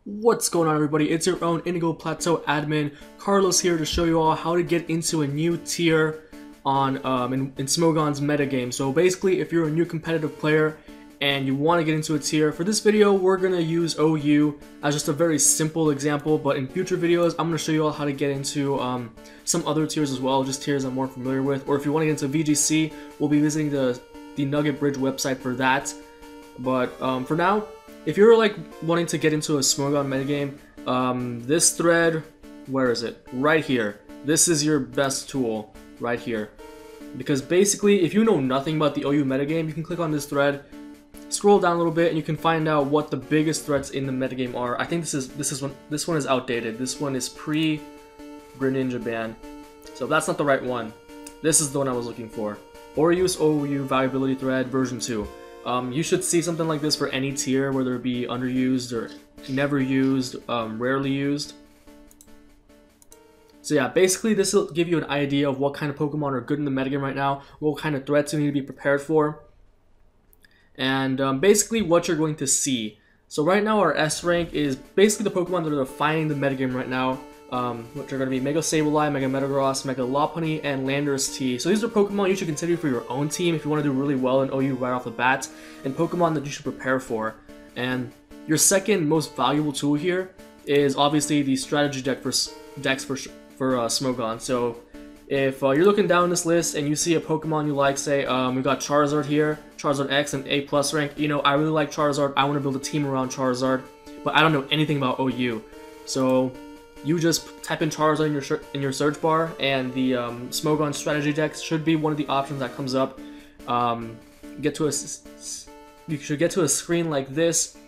What's going on, everybody? It's your own Indigo Plateau admin, Carlos, here to show you all how to get into a new tier on in Smogon's metagame. So basically, if you're a new competitive player and you want to get into a tier, for this video we're going to use OU as just a very simple example, but in future videos I'm going to show you all how to get into some other tiers as well, just tiers I'm more familiar with. Or if you want to get into VGC, we'll be visiting the Nugget Bridge website for that. But for now, if you're like wanting to get into a Smogon metagame, this thread, where is it? Right here. This is your best tool right here. Because basically, if you know nothing about the OU metagame, you can click on this thread, scroll down a little bit, and you can find out what the biggest threats in the metagame are. I think this one is outdated. This one is pre-Greninja ban. So that's not the right one. This is the one I was looking for. Orius OU Valuability Thread version 2. You should see something like this for any tier, whether it be underused or never used, rarely used. So yeah, basically this will give you an idea of what kind of Pokemon are good in the metagame right now, what kind of threats you need to be prepared for, and basically what you're going to see. So right now our S rank is basically the Pokemon that are defining the metagame right now, which are going to be Mega Sableye, Mega Metagross, Mega Lopunny, and Landorus T. So these are Pokemon you should consider for your own team if you want to do really well in OU right off the bat, and Pokemon that you should prepare for. And your second most valuable tool here is obviously the strategy decks for Smogon. So if you're looking down this list and you see a Pokemon you like, say we've got Charizard here, Charizard X and A+ rank, you know, I really like Charizard, I want to build a team around Charizard, but I don't know anything about OU. So you just type in Charizard in your search bar, and the Smogon strategy decks should be one of the options that comes up. You should get to a screen like this,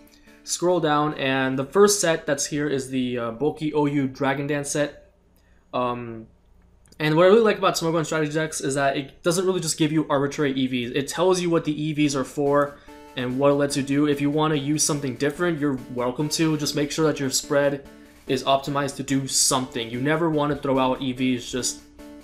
scroll down, and the first set that's here is the bulky OU Dragon Dance set. And what I really like about Smogon strategy decks is that it doesn't really just give you arbitrary EVs. It tells you what the EVs are for and what it lets you do. If you want to use something different, you're welcome to. Just make sure that your spread is optimized to do something. You never want to throw out EVs just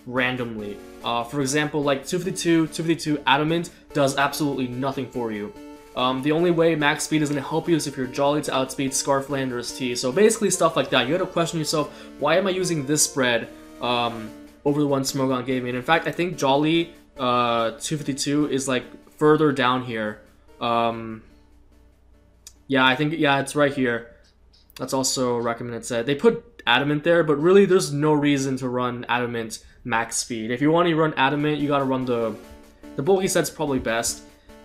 randomly. For example, like 252 Adamant does absolutely nothing for you. The only way max speed is going to help you is if you're Jolly to outspeed Scarf Landorus T. So basically stuff like that. You gotta question yourself, why am I using this spread over the one Smogon gave me? And in fact, I think Jolly 252 is like further down here. Yeah, it's right here. That's also a recommended set. They put Adamant there, but really there's no reason to run Adamant max speed. If you want to run Adamant, you gotta run the bulky set's probably best.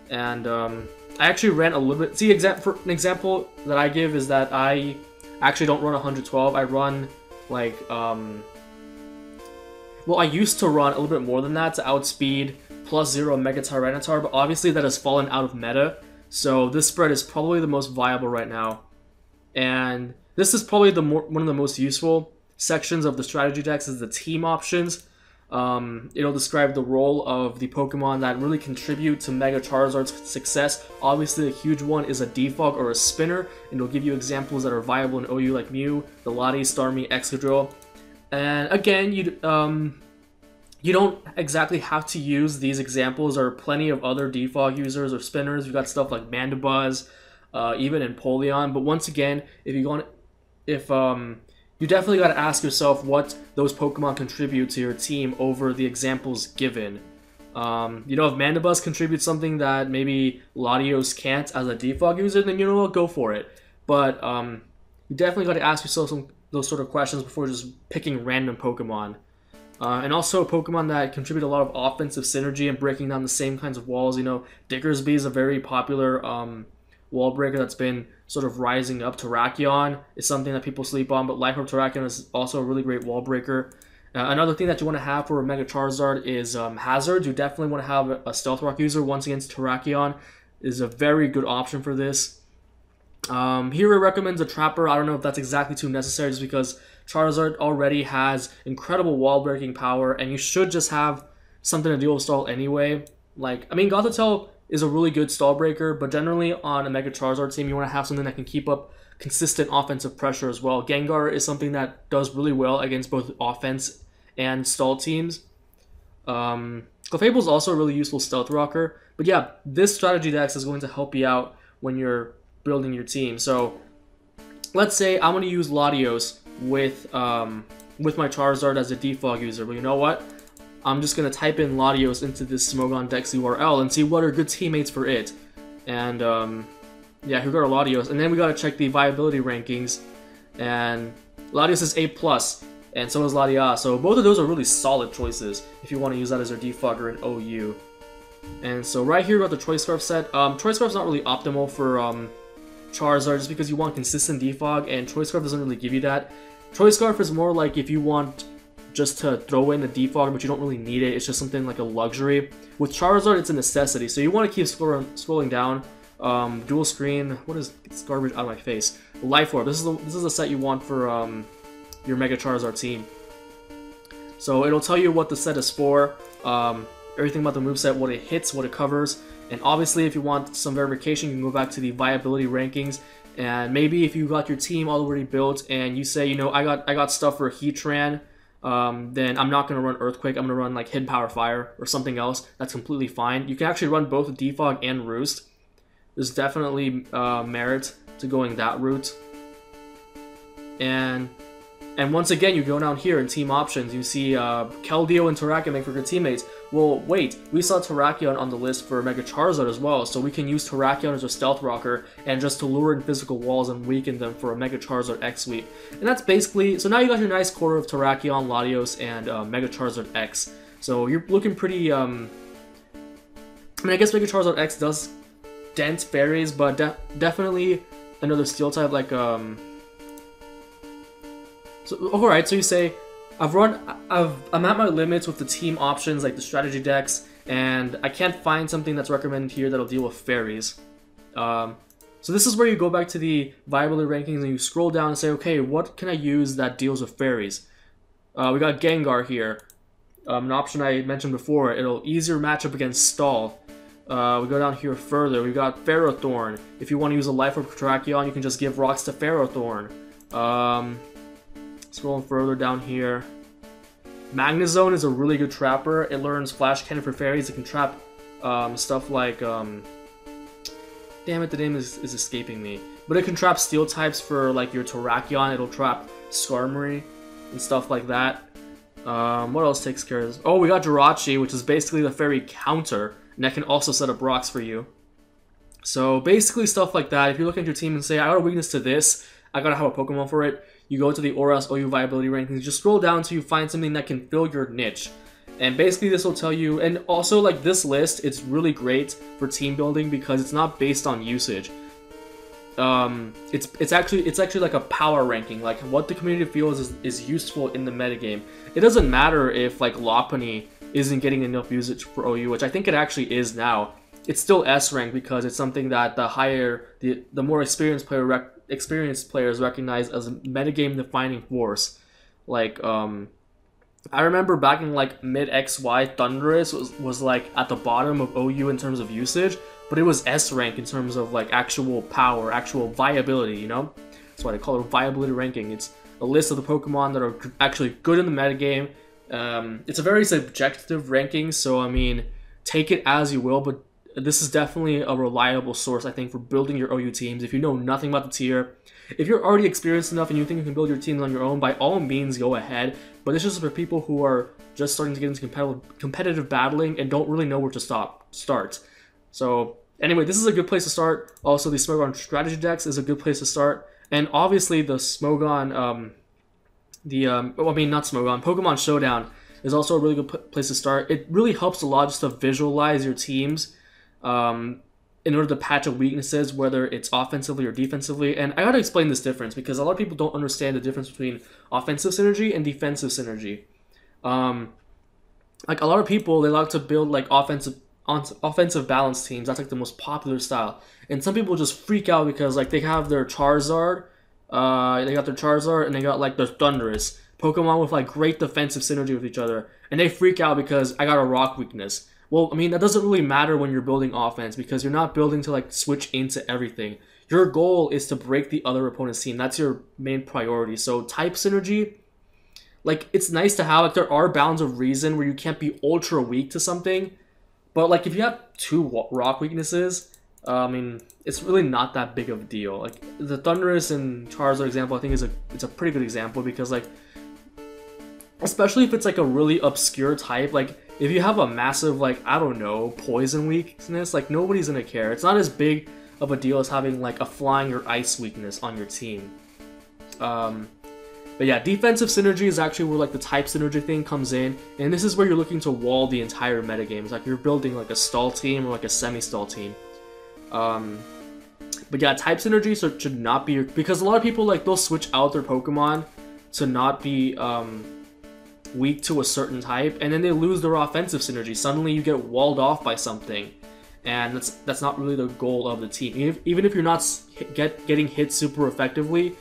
And I actually ran a little bit. See, for an example that I give is that I actually don't run 112. I run like well, I used to run a little bit more than that to outspeed +0 Mega Tyranitar, but obviously that has fallen out of meta. So this spread is probably the most viable right now. And this is probably one of the most useful sections of the strategy decks is the team options. It'll describe the role of the Pokemon that really contribute to Mega Charizard's success. Obviously, a huge one is a Defog or a Spinner, and it'll give you examples that are viable in OU like Mew, the Lottie, Starmie, Excadrill. And again, you don't exactly have to use these examples. There are plenty of other Defog users or Spinners. You've got stuff like Mandibuzz, even Empoleon. But once again, you definitely got to ask yourself what those Pokemon contribute to your team over the examples given. You know, if Mandibuzz contributes something that maybe Latios can't as a Defog user, then you know what, go for it. But you definitely got to ask yourself those sort of questions before just picking random Pokemon. And also Pokemon that contribute a lot of offensive synergy and breaking down the same kinds of walls. You know, Diggersby is a very popular wall breaker that's been sort of rising up. Terrakion is something that people sleep on, but Life Orb Terrakion is also a really great wall breaker. Another thing that you want to have for a Mega Charizard is Hazards. You definitely want to have a Stealth Rock user. Once against Terrakion is a very good option for this. Here it recommends a Trapper. I don't know if that's exactly too necessary just because Charizard already has incredible wall breaking power, and you should just have something to deal with stall anyway. Like, I mean, Gothitelle is a really good stall breaker, but generally on a Mega Charizard team, you want to have something that can keep up consistent offensive pressure as well. Gengar is something that does really well against both offense and stall teams. Clefable is also a really useful stealth rocker, but yeah, this strategy dex is going to help you out when you're building your team. So let's say I'm gonna use Latios with my Charizard as a defog user. But you know what? I'm just gonna type in Latios into this Smogon Dex URL and see what are good teammates for it. And yeah, here we got our Latios, and then we gotta check the viability rankings. And Latios is A+, and so is Latia. So both of those are really solid choices if you want to use that as your defogger in OU. And so right here we got the Choice Scarf set. Choice Scarf's not really optimal for Charizard just because you want consistent defog, and Choice Scarf doesn't really give you that. Choice Scarf is more like if you want just to throw in a defog, but you don't really need it. It's just something like a luxury. With Charizard, it's a necessity, so you want to keep scrolling down. Dual screen. What is this garbage out of my face? Life Orb. This is the set you want for your Mega Charizard team. So it'll tell you what the set is for. Everything about the moveset, what it hits, what it covers, and obviously if you want some verification, you can go back to the viability rankings. And maybe if you got your team already built and you say, you know, I got stuff for Heatran, then I'm not gonna run Earthquake. I'm gonna run like Hidden Power Fire or something else. That's completely fine. You can actually run both Defog and Roost. There's definitely merit to going that route. And once again, you go down here in team options, you see Keldeo and Terrakion make for good teammates. Well, wait, we saw Terrakion on the list for Mega Charizard as well, so we can use Terrakion as a Stealth Rocker and just to lure in physical walls and weaken them for a Mega Charizard X sweep. And that's basically, so now you got your nice core of Terrakion, Latios, and Mega Charizard X. So you're looking pretty, I mean, I guess Mega Charizard X does dent fairies, but definitely another steel type like, So, alright, so you say, I'm at my limits with the team options, like the strategy decks, and I can't find something that's recommended here that'll deal with fairies. So this is where you go back to the viability rankings and you scroll down and say, okay, what can I use that deals with fairies? We got Gengar here, an option I mentioned before. It'll easier matchup against Stall. We go down here further, we got Ferrothorn. If you want to use a Life Orb Terrakion, you can just give rocks to Ferrothorn. Scrolling further down here, Magnezone is a really good trapper. It learns Flash Cannon for fairies. It can trap stuff like, damn it, the name is escaping me. But it can trap steel types for like your Terrakion. It'll trap Skarmory and stuff like that. What else takes care of this? Oh, we got Jirachi, which is basically the fairy counter, and that can also set up rocks for you. So basically stuff like that. If you look at your team and say, I got a weakness to this, I gotta have a Pokemon for it, you go to the ORAS OU viability rankings, just scroll down until you find something that can fill your niche. And basically this will tell you, and also like this list, it's really great for team building because it's not based on usage. It's actually like a power ranking, like what the community feels is useful in the metagame. It doesn't matter if like Lopunny isn't getting enough usage for OU, which I think it actually is now. It's still S rank because it's something that the more experienced players recognize as a metagame defining force. Like I remember back in like mid XY, Thundurus was like at the bottom of OU in terms of usage, but it was S rank in terms of like actual power, actual viability, you know? That's why they call it a viability ranking. It's a list of the Pokemon that are actually good in the metagame. It's a very subjective ranking, so I mean, take it as you will, but this is definitely a reliable source, I think, for building your OU teams. If you know nothing about the tier, if you're already experienced enough and you think you can build your teams on your own, by all means, go ahead. But it's just for people who are just starting to get into competitive battling and don't really know where to start. So anyway, this is a good place to start. Also, the Smogon strategy decks is a good place to start. And obviously, the Smogon, not Smogon, Pokemon Showdown is also a really good place to start. It really helps a lot just to visualize your teams in order to patch up weaknesses, whether it's offensively or defensively. And I gotta explain this difference because a lot of people don't understand the difference between offensive synergy and defensive synergy. Like a lot of people, they like to build like offensive balance teams. That's like the most popular style. And some people just freak out because like they have their Charizard, they got their Charizard and they got like their Thundurus. Pokemon with like great defensive synergy with each other. And they freak out because I got a rock weakness. Well, I mean, that doesn't really matter when you're building offense because you're not building to like switch into everything. Your goal is to break the other opponent's team. That's your main priority. So type synergy, like it's nice to have, like there are bounds of reason where you can't be ultra weak to something. But like if you have two rock weaknesses, I mean, it's really not that big of a deal. Like the Thunderous and Charizard example, I think it's a pretty good example because like, especially if it's like a really obscure type, like if you have a massive like, I don't know, poison weakness, like nobody's gonna care. It's not as big of a deal as having like a flying or ice weakness on your team. But yeah, defensive synergy is actually where like the type synergy thing comes in, and this is where you're looking to wall the entire metagame. It's like you're building like a stall team or like a semi-stall team. But yeah, type synergy should not be because a lot of people like they'll switch out their Pokemon to not be weak to a certain type, and then they lose their offensive synergy. Suddenly you get walled off by something, and that's not really the goal of the team. Even if you're not getting hit super effectively,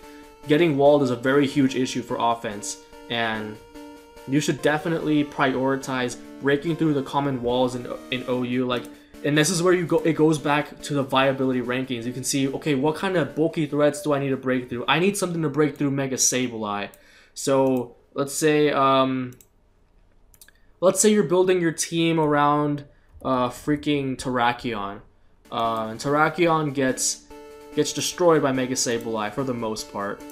getting walled is a very huge issue for offense, and you should definitely prioritize breaking through the common walls in OU. Like, and this is where it goes back to the viability rankings. You can see, okay, what kind of bulky threats do I need to break through? I need something to break through Mega Sableye. So let's say you're building your team around freaking Terrakion, and Terrakion gets destroyed by Mega Sableye for the most part.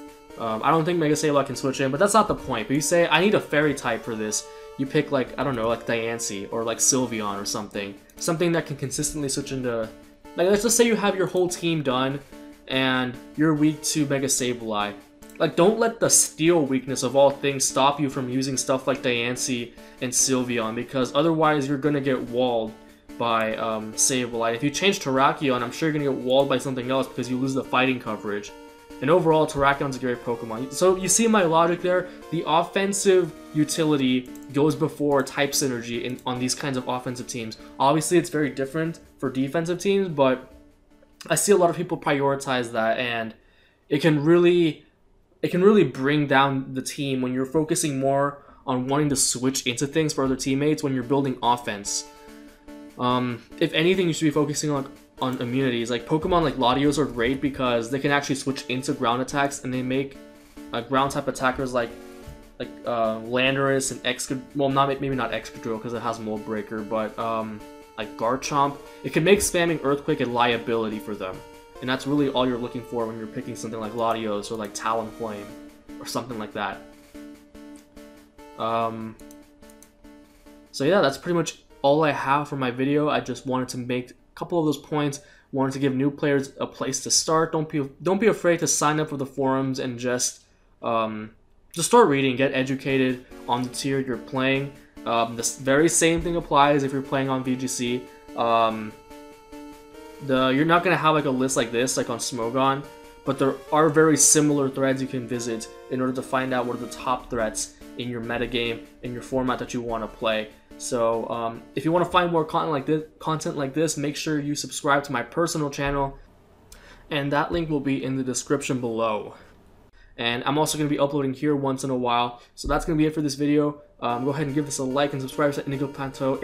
I don't think Mega Sableye can switch in, but that's not the point. But you say, I need a fairy type for this. You pick like, I don't know, like Diancie or like Sylveon or something. Something that can consistently switch into, like let's just say you have your whole team done and you're weak to Mega Sableye. Like, don't let the steel weakness of all things stop you from using stuff like Diancie and Sylveon, because otherwise you're gonna get walled by Sableye. If you change Terrakion, I'm sure you're gonna get walled by something else because you lose the fighting coverage. And overall, Terrakion's a great Pokemon. So you see my logic there? The offensive utility goes before type synergy on these kinds of offensive teams. Obviously, it's very different for defensive teams, but I see a lot of people prioritize that, and it can really bring down the team when you're focusing more on wanting to switch into things for other teammates when you're building offense. If anything, you should be focusing on immunities. Like Pokemon like Latios are great because they can actually switch into ground attacks, and they make ground type attackers like Landorus and Excadrill. Well, maybe not Excadrill because it has Mold Breaker, but like Garchomp. It can make spamming Earthquake a liability for them, and that's really all you're looking for when you're picking something like Latios or like Talonflame or something like that. So yeah, that's pretty much all I have for my video. I just wanted to make a couple of those points. Wanted to give new players a place to start. Don't be afraid to sign up for the forums and just start reading, get educated on the tier you're playing. This very same thing applies if you're playing on VGC. You're not gonna have like a list like this, like on Smogon, but there are very similar threads you can visit in order to find out what are the top threats in your metagame, in your format that you want to play. So if you want to find more content like this, make sure you subscribe to my personal channel, and that link will be in the description below. And I'm also going to be uploading here once in a while. So that's going to be it for this video. Go ahead and give this a like and subscribe to Indigo Plateau.